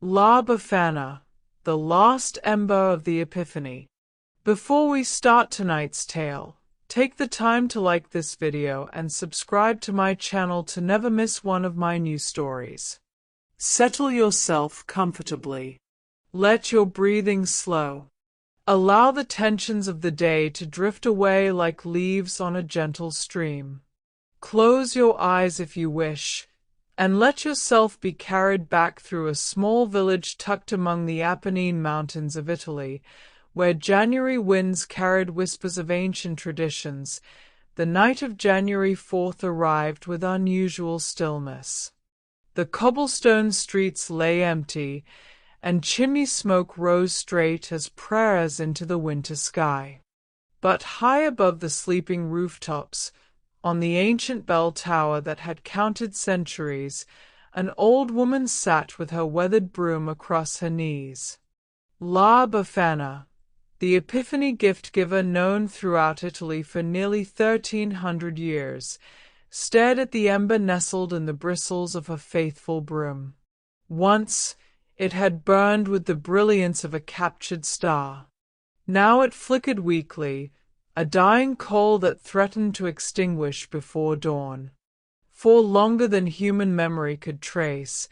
Befana, the last ember of the Epiphany. Before we start tonight's tale, take the time to like this video and subscribe to my channel to never miss one of my new stories. Settle yourself comfortably. Let your breathing slow. Allow the tensions of the day to drift away like leaves on a gentle stream. Close your eyes if you wish, and let yourself be carried back through a small village tucked among the Apennine Mountains of Italy, where January winds carried whispers of ancient traditions. The night of January 4th arrived with unusual stillness. The cobblestone streets lay empty, and chimney smoke rose straight as prayers into the winter sky. But high above the sleeping rooftops, on the ancient bell tower that had counted centuries, an old woman sat with her weathered broom across her knees. Befana, the Epiphany gift-giver known throughout Italy for nearly 1,300 years, stared at the ember nestled in the bristles of her faithful broom. Once, it had burned with the brilliance of a captured star. Now it flickered weakly, a dying coal that threatened to extinguish before dawn. For longer than human memory could trace,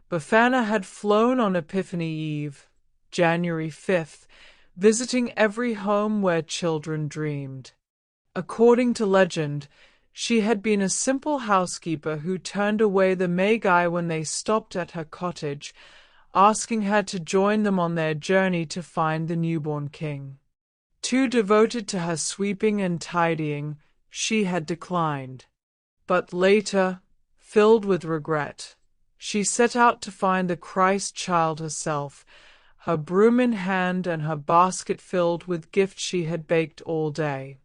Befana had flown on Epiphany Eve, January 5th, visiting every home where children dreamed. According to legend, she had been a simple housekeeper who turned away the Magi when they stopped at her cottage, asking her to join them on their journey to find the newborn king. Too devoted to her sweeping and tidying, she had declined. But later, filled with regret, she set out to find the Christ child herself, her broom in hand and her basket filled with gifts she had baked all day.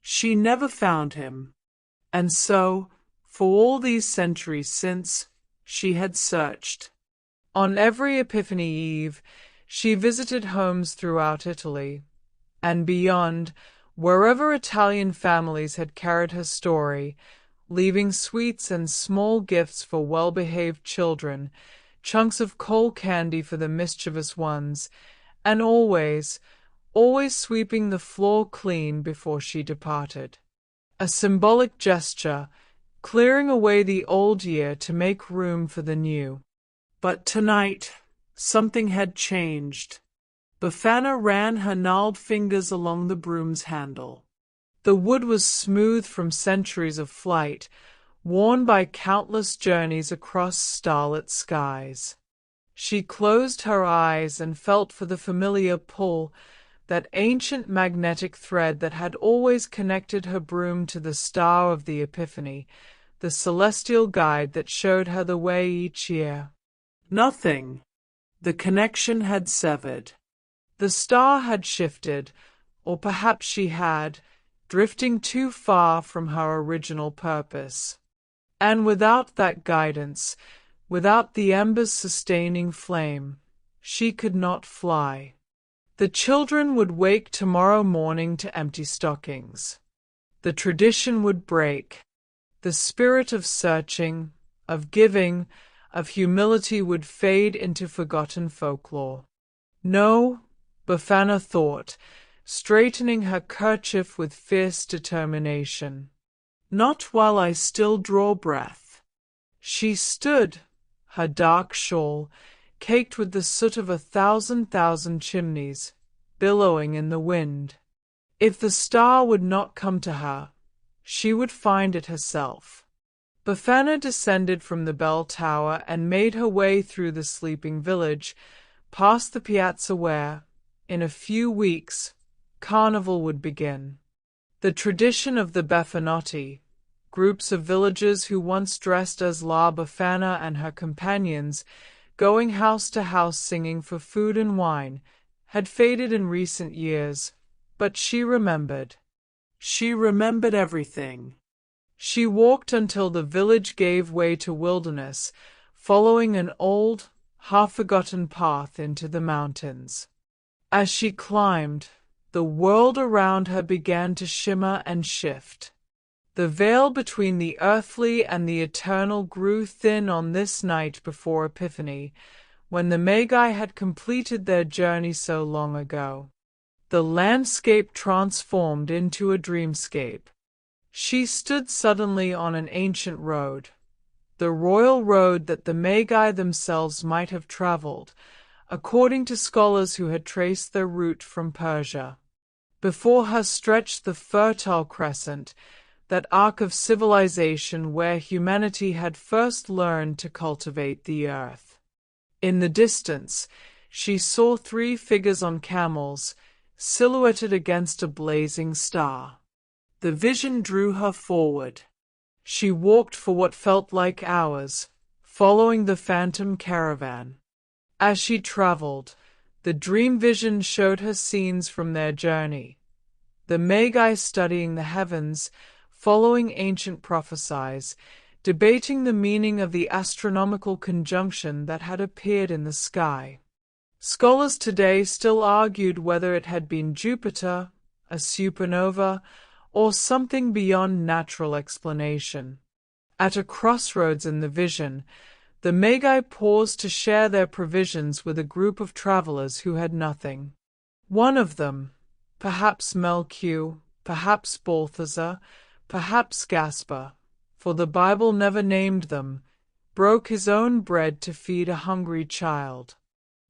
She never found him. And so, for all these centuries since, she had searched. On every Epiphany Eve, she visited homes throughout Italy and beyond, wherever Italian families had carried her story, leaving sweets and small gifts for well-behaved children, chunks of coal candy for the mischievous ones, and always sweeping the floor clean before she departed. A symbolic gesture, clearing away the old year to make room for the new. But tonight, something had changed. Befana ran her gnarled fingers along the broom's handle. The wood was smooth from centuries of flight, worn by countless journeys across starlit skies. She closed her eyes and felt for the familiar pull, that ancient magnetic thread that had always connected her broom to the star of the Epiphany, the celestial guide that showed her the way each year. Nothing. The connection had severed. The star had shifted, or perhaps she had, drifting too far from her original purpose. And without that guidance, without the ember's sustaining flame, she could not fly. The children would wake tomorrow morning to empty stockings. The tradition would break. The spirit of searching, of giving, of humility would fade into forgotten folklore. No, Befana thought, straightening her kerchief with fierce determination. Not while I still draw breath. She stood, her dark shawl, caked with the soot of 1,000 chimneys, billowing in the wind. If the star would not come to her, she would find it herself. Befana descended from the bell tower and made her way through the sleeping village, past the piazza where, in a few weeks, carnival would begin. The tradition of the Befanotti, groups of villagers who once dressed as Befana and her companions, going house to house singing for food and wine, had faded in recent years, but she remembered. She remembered everything. She walked until the village gave way to wilderness, following an old, half-forgotten path into the mountains. As she climbed, the world around her began to shimmer and shift. The veil between the earthly and the eternal grew thin on this night before Epiphany, when the Magi had completed their journey so long ago. The landscape transformed into a dreamscape. She stood suddenly on an ancient road, the royal road that the Magi themselves might have traveled, according to scholars who had traced their route from Persia. Before her stretched the Fertile Crescent, that arc of civilization where humanity had first learned to cultivate the earth. In the distance, she saw 3 figures on camels, silhouetted against a blazing star. The vision drew her forward. She walked for what felt like hours, following the phantom caravan. As she traveled, the dream vision showed her scenes from their journey. The Magi studying the heavens, following ancient prophecies, debating the meaning of the astronomical conjunction that had appeared in the sky. Scholars today still argued whether it had been Jupiter, a supernova, or something beyond natural explanation. At a crossroads in the vision, the Magi paused to share their provisions with a group of travelers who had nothing. One of them, perhaps Melchior, perhaps Balthazar, perhaps Gaspar, for the Bible never named them, broke his own bread to feed a hungry child.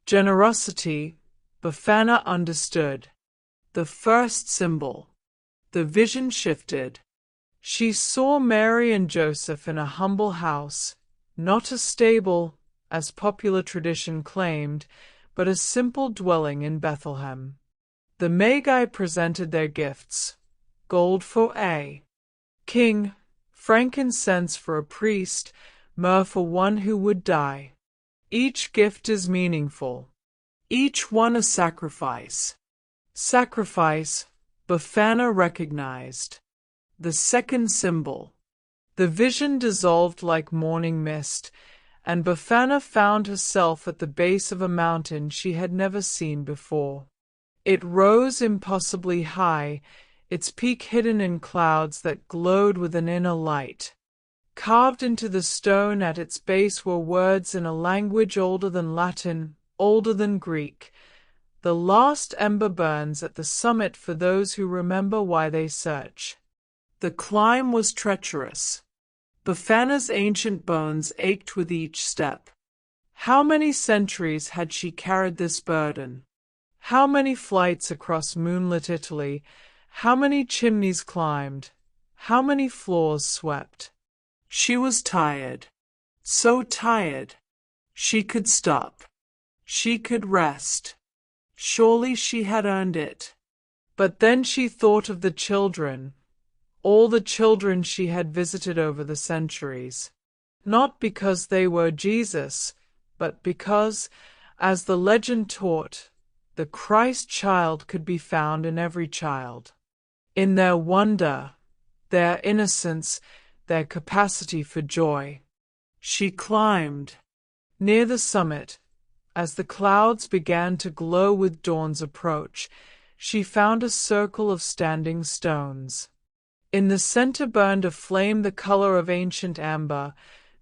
Generosity, Befana understood. The first symbol. The vision shifted. She saw Mary and Joseph in a humble house, not a stable, as popular tradition claimed, but a simple dwelling in Bethlehem. The Magi presented their gifts: gold for a king, frankincense for a priest, myrrh for one who would die. Each gift is meaningful. Each one a sacrifice. Sacrifice, Befana recognized. The second symbol. The vision dissolved like morning mist, and Befana found herself at the base of a mountain she had never seen before. It rose impossibly high, its peak hidden in clouds that glowed with an inner light. Carved into the stone at its base were words in a language older than Latin, older than Greek. The last ember burns at the summit for those who remember why they search. The climb was treacherous. Befana's ancient bones ached with each step. How many centuries had she carried this burden? How many flights across moonlit Italy? How many chimneys climbed? How many floors swept? She was tired. So tired. She could stop. She could rest. Surely she had earned it. But then she thought of the children, all the children she had visited over the centuries. Not because they were Jesus, but because, as the legend taught, the Christ child could be found in every child. In their wonder, their innocence, their capacity for joy. She climbed. Near the summit, as the clouds began to glow with dawn's approach, she found a circle of standing stones. In the center burned a flame the color of ancient amber,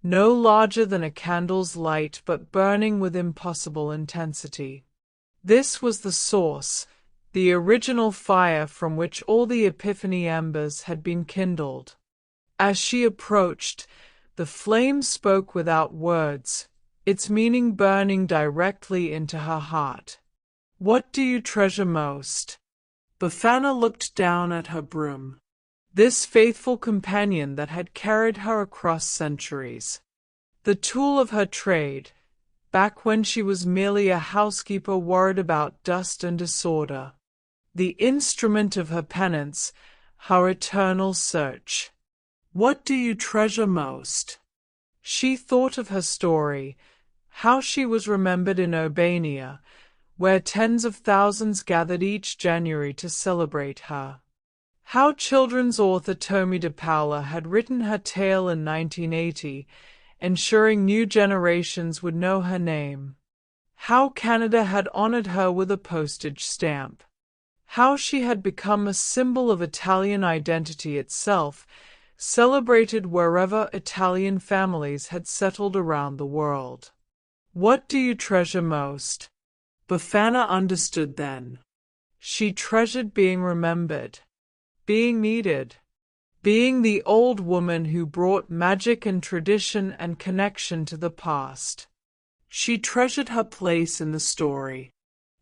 no larger than a candle's light but burning with impossible intensity. This was the source, the original fire from which all the Epiphany embers had been kindled. As she approached, the flame spoke without words, its meaning burning directly into her heart. "What do you treasure most?" Befana looked down at her broom. This faithful companion that had carried her across centuries. The tool of her trade, back when she was merely a housekeeper worried about dust and disorder. The instrument of her penance, her eternal search. What do you treasure most? She thought of her story, how she was remembered in Albania, where tens of thousands gathered each January to celebrate her. How children's author Tommy de Paula had written her tale in 1980, ensuring new generations would know her name. How Canada had honored her with a postage stamp. How she had become a symbol of Italian identity itself, celebrated wherever Italian families had settled around the world. What do you treasure most? Befana understood then. She treasured being remembered, being needed, being the old woman who brought magic and tradition and connection to the past. She treasured her place in the story,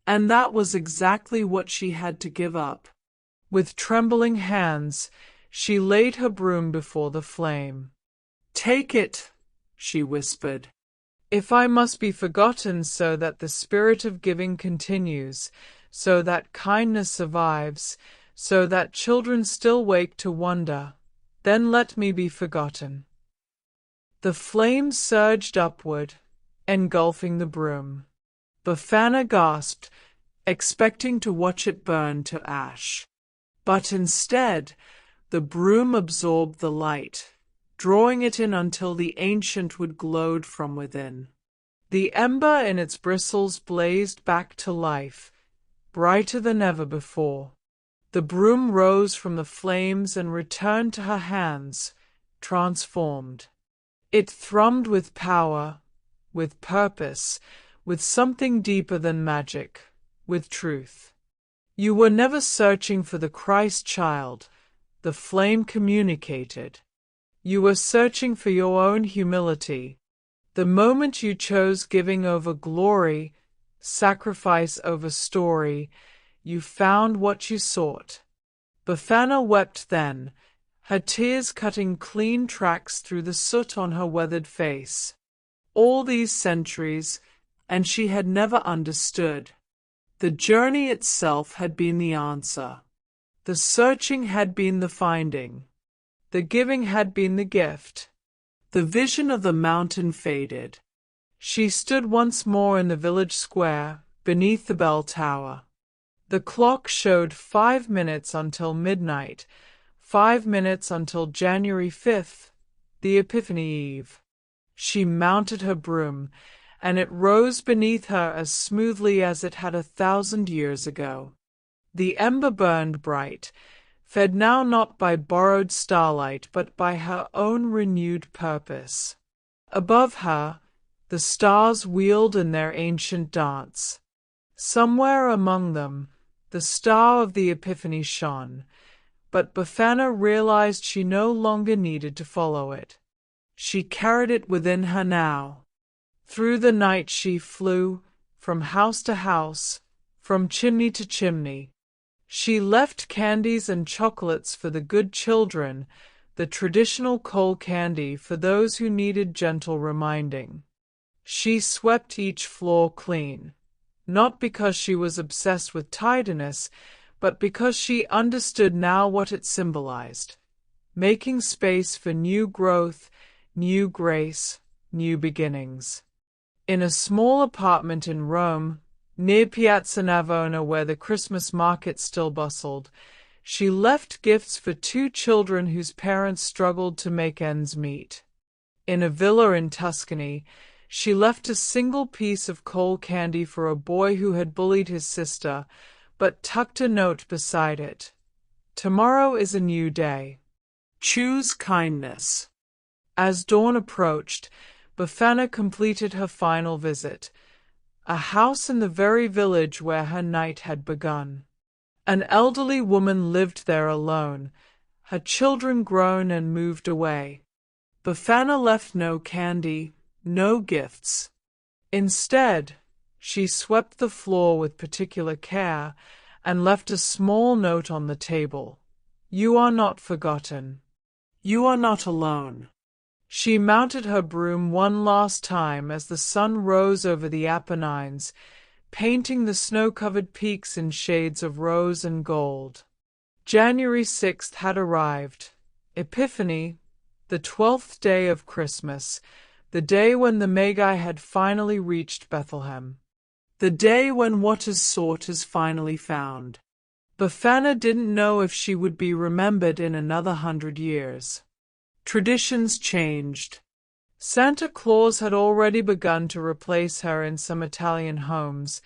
and that was exactly what she had to give up. With trembling hands, she laid her broom before the flame. "Take it," she whispered. "If I must be forgotten so that the spirit of giving continues, so that kindness survives, so that children still wake to wonder, then let me be forgotten." The flame surged upward, engulfing the broom. Befana gasped, expecting to watch it burn to ash. But instead, the broom absorbed the light, drawing it in until the ancient wood glowed from within. The ember in its bristles blazed back to life, brighter than ever before. The broom rose from the flames and returned to her hands, transformed. It thrummed with power, with purpose, with something deeper than magic, with truth. "You were never searching for the Christ child," the flame communicated. "You were searching for your own humility. The moment you chose giving over glory, sacrifice over story, you found what you sought." Befana wept then, her tears cutting clean tracks through the soot on her weathered face. All these centuries, and she had never understood. The journey itself had been the answer. The searching had been the finding. The giving had been the gift. The vision of the mountain faded. She stood once more in the village square, beneath the bell tower. The clock showed 5 minutes until midnight, 5 minutes until January 5th, the Epiphany Eve. She mounted her broom, and it rose beneath her as smoothly as it had 1,000 years ago. The ember burned bright, fed now not by borrowed starlight but by her own renewed purpose. Above her, the stars wheeled in their ancient dance. Somewhere among them, the star of the Epiphany shone, but Befana realized she no longer needed to follow it. She carried it within her now. Through the night she flew, from house to house, from chimney to chimney. She left candies and chocolates for the good children, the traditional coal candy for those who needed gentle reminding. She swept each floor clean, not because she was obsessed with tidiness, but because she understood now what it symbolized, making space for new growth, new grace, new beginnings. In a small apartment in Rome, near Piazza Navona where the Christmas market still bustled, she left gifts for 2 children whose parents struggled to make ends meet. In a villa in Tuscany, she left a single piece of coal candy for a boy who had bullied his sister, but tucked a note beside it. "Tomorrow is a new day. Choose kindness." As dawn approached, Befana completed her final visit, a house in the very village where her night had begun. An elderly woman lived there alone, her children grown and moved away. Befana left no candy, no gifts. Instead, she swept the floor with particular care and left a small note on the table. "You are not forgotten. You are not alone." She mounted her broom one last time as the sun rose over the Apennines, painting the snow-covered peaks in shades of rose and gold. January 6th had arrived. Epiphany, the 12th day of Christmas, the day when the Magi had finally reached Bethlehem. The day when what is sought is finally found. Befana didn't know if she would be remembered in another 100 years. Traditions changed. Santa Claus had already begun to replace her in some Italian homes,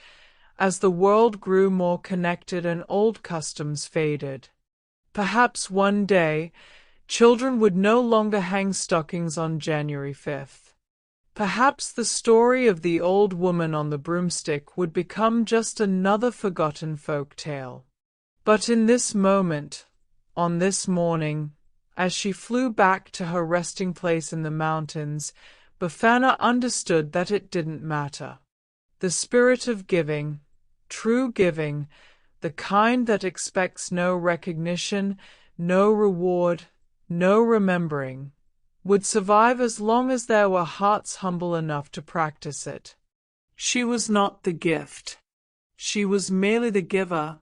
as the world grew more connected and old customs faded. Perhaps one day, children would no longer hang stockings on January 5th. Perhaps the story of the old woman on the broomstick would become just another forgotten folk tale. But in this moment, on this morning, as she flew back to her resting place in the mountains, Befana understood that it didn't matter. The spirit of giving, true giving, the kind that expects no recognition, no reward, no remembering, would survive as long as there were hearts humble enough to practice it. She was not the gift. She was merely the giver.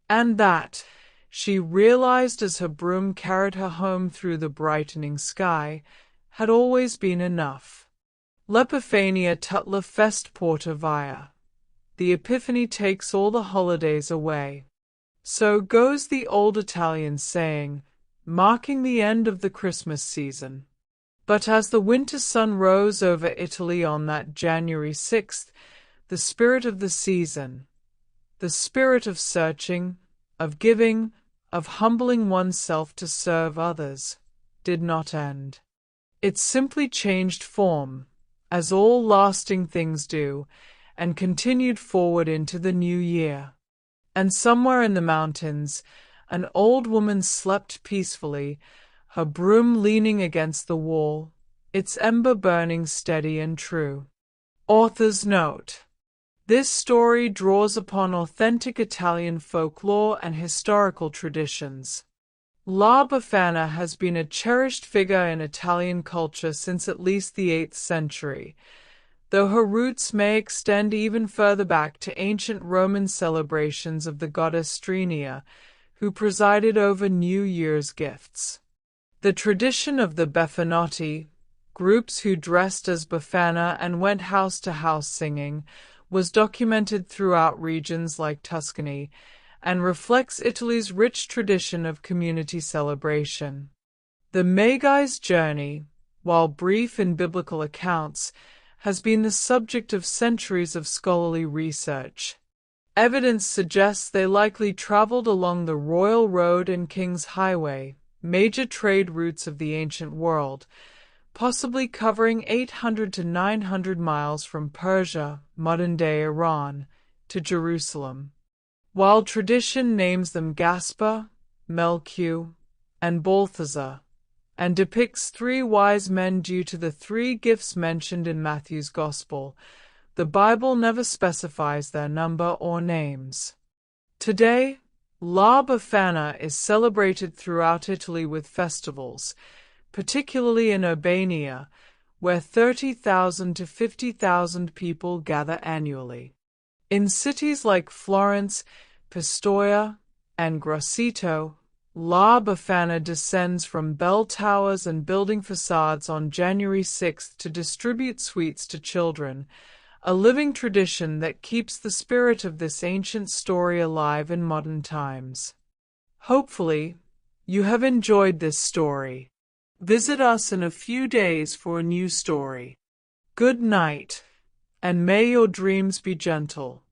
And that, she realized as her broom carried her home through the brightening sky, had always been enough. L'Epiphania tutla fest porta via. The Epiphany takes all the holidays away. So goes the old Italian saying, marking the end of the Christmas season. But as the winter sun rose over Italy on that January 6th, the spirit of the season, the spirit of searching, of giving, of humbling oneself to serve others, did not end. It simply changed form, as all lasting things do, and continued forward into the new year. And somewhere in the mountains, an old woman slept peacefully, her broom leaning against the wall, its ember burning steady and true. Author's note: this story draws upon authentic Italian folklore and historical traditions. La Befana has been a cherished figure in Italian culture since at least the 8th century, though her roots may extend even further back to ancient Roman celebrations of the goddess Strinia, who presided over New Year's gifts. The tradition of the Befanotti, groups who dressed as Befana and went house to house singing, was documented throughout regions like Tuscany and reflects Italy's rich tradition of community celebration. The Magi's journey, while brief in biblical accounts, has been the subject of centuries of scholarly research. Evidence suggests they likely traveled along the Royal Road and King's Highway, major trade routes of the ancient world, possibly covering 800 to 900 miles from Persia, modern-day Iran, to Jerusalem. While tradition names them Gaspar, Melchior, and Balthazar, and depicts 3 wise men due to the 3 gifts mentioned in Matthew's Gospel, the Bible never specifies their number or names. Today, La Befana is celebrated throughout Italy with festivals, particularly in Urbania, where 30,000 to 50,000 people gather annually. In cities like Florence, Pistoia, and Grosseto, La Befana descends from bell towers and building facades on January 6th to distribute sweets to children, a living tradition that keeps the spirit of this ancient story alive in modern times. Hopefully, you have enjoyed this story. Visit us in a few days for a new story. Good night, and may your dreams be gentle.